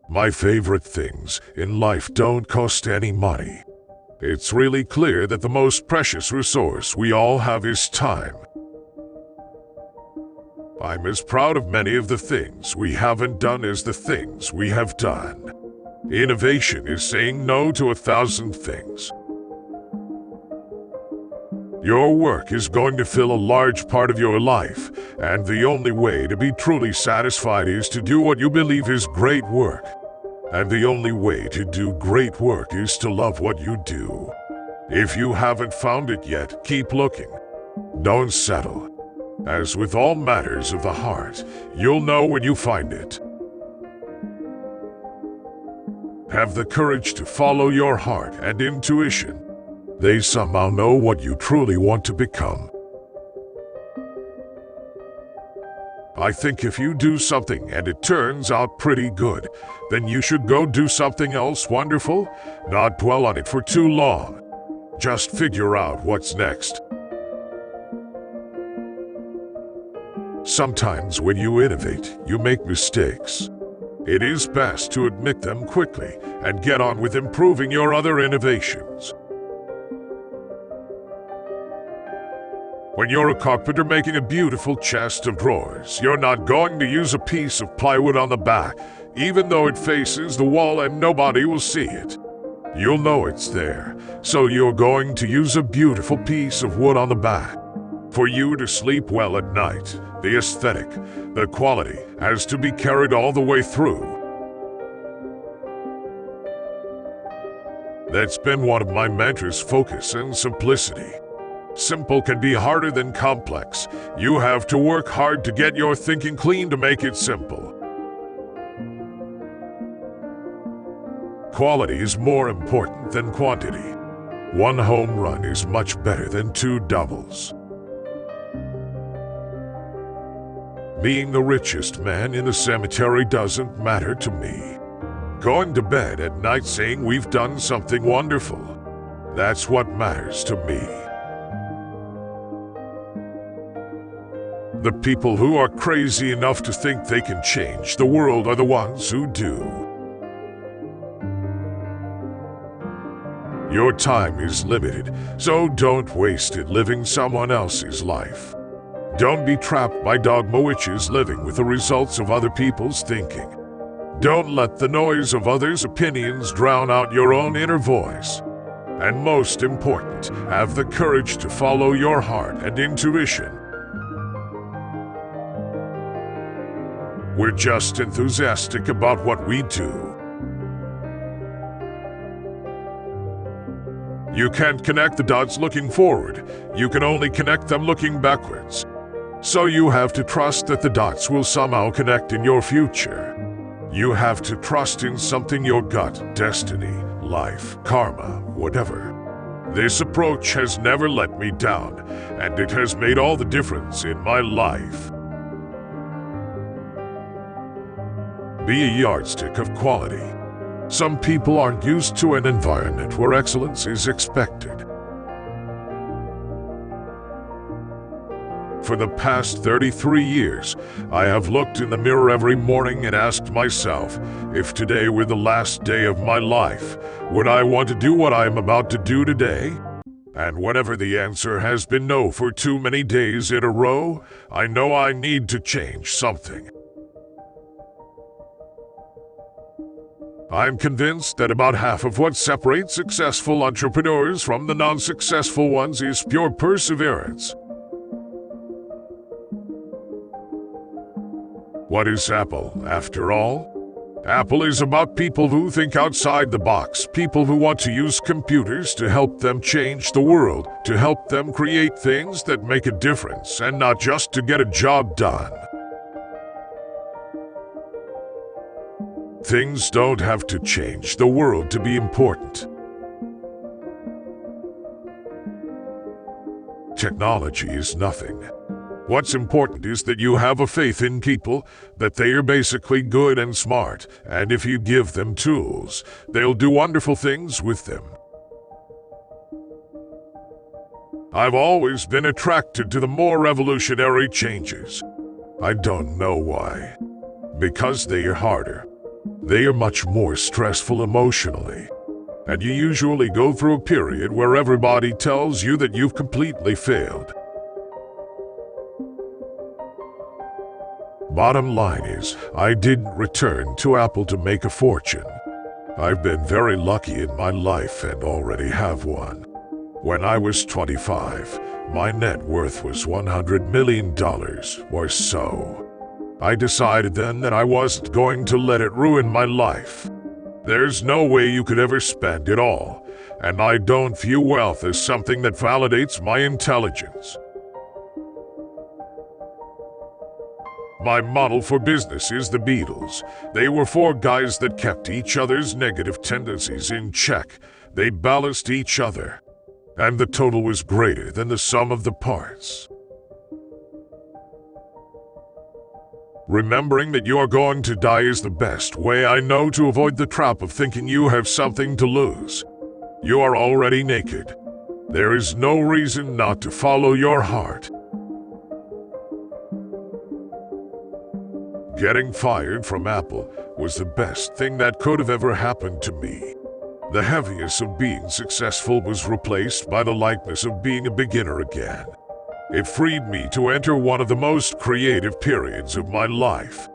My favorite things in life don't cost any money. It's really clear that the most precious resource we all have is time. I'm as proud of many of the things we haven't done as the things we have done. Innovation is saying no to 1,000 things. Your work is going to fill a large part of your life, and the only way to be truly satisfied is to do what you believe is great work. And the only way to do great work is to love what you do. If you haven't found it yet, keep looking. Don't settle. As with all matters of the heart, you'll know when you find it. Have the courage to follow your heart and intuition. They somehow know what you truly want to become. I think if you do something and it turns out pretty good, then you should go do something else wonderful, not dwell on it for too long. Just figure out what's next. Sometimes when you innovate, you make mistakes. It is best to admit them quickly and get on with improving your other innovations. When you're a carpenter making a beautiful chest of drawers, you're not going to use a piece of plywood on the back, even though it faces the wall and nobody will see it. You'll know it's there, so you're going to use a beautiful piece of wood on the back. For you to sleep well at night, the aesthetic, the quality, has to be carried all the way through. That's been one of my mantras: focus and simplicity. Simple can be harder than complex. You have to work hard to get your thinking clean to make it simple. Quality is more important than quantity. One home run is much better than 2 doubles. Being the richest man in the cemetery doesn't matter to me. Going to bed at night saying we've done something wonderful, that's what matters to me. The people who are crazy enough to think they can change the world are the ones who do. Your time is limited, so don't waste it living someone else's life. Don't be trapped by dogma, which is living with the results of other people's thinking. Don't let the noise of others' opinions drown out your own inner voice. And most important, have the courage to follow your heart and intuition. We're just enthusiastic about what we do. You can't connect the dots looking forward. You can only connect them looking backwards. So you have to trust that the dots will somehow connect in your future. You have to trust in something: your gut, destiny, life, karma, whatever. This approach has never let me down, and it has made all the difference in my life. Be a yardstick of quality. Some people aren't used to an environment where excellence is expected. For the past 33 years, I have looked in the mirror every morning and asked myself, if today were the last day of my life, would I want to do what I am about to do today? And whenever the answer has been no for too many days in a row, I know I need to change something. I'm convinced that about half of what separates successful entrepreneurs from the non-successful ones is pure perseverance. What is Apple, after all? Apple is about people who think outside the box, people who want to use computers to help them change the world, to help them create things that make a difference, and not just to get a job done. Things don't have to change the world to be important. Technology is nothing. What's important is that you have a faith in people, that they are basically good and smart, and if you give them tools, they'll do wonderful things with them. I've always been attracted to the more revolutionary changes. I don't know why. Because they are harder. They are much more stressful emotionally. And you usually go through a period where everybody tells you that you've completely failed. Bottom line is, I didn't return to Apple to make a fortune. I've been very lucky in my life and already have one. When I was 25, my net worth was $100 million or so. I decided then that I wasn't going to let it ruin my life. There's no way you could ever spend it all, and I don't view wealth as something that validates my intelligence. My model for business is the Beatles. They were four guys that kept each other's negative tendencies in check. They balanced each other, and the total was greater than the sum of the parts. Remembering that you are going to die is the best way I know to avoid the trap of thinking you have something to lose. You are already naked. There is no reason not to follow your heart. Getting fired from Apple was the best thing that could have ever happened to me. The heaviness of being successful was replaced by the lightness of being a beginner again. It freed me to enter one of the most creative periods of my life.